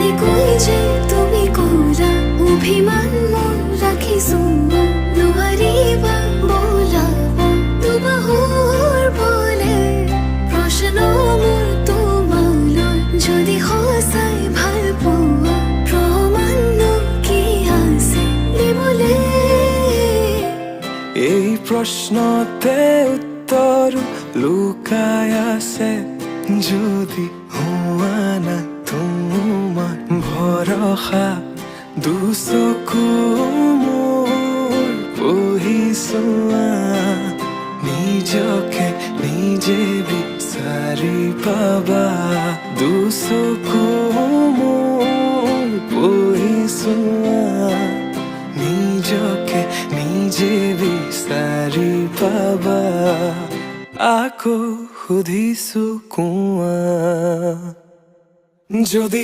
জানি কই যে তুমি কোরা অভিমান মন রাখিছো নোৱাৰিবা বোলাব দুবাহুৰ বলে প্ৰশ্ন মোৰ তোমালৈ যদি সঁচাই ভাল পোৱা প্ৰমাণনো কি আছে দিবলে এই প্ৰশ্নতে উত্তৰ লুকাই আছে যদি হোৱা না তোমাৰ ভৰসা দুচকু মোৰ পঢ়ি চোৱা নিজকে নিজে বিচাৰি পাবা দুচকু মোৰ পঢ়ি চোৱা নিজকে নিজে বিচাৰি পাবা আকৌ সুধিছো কোৱা যদি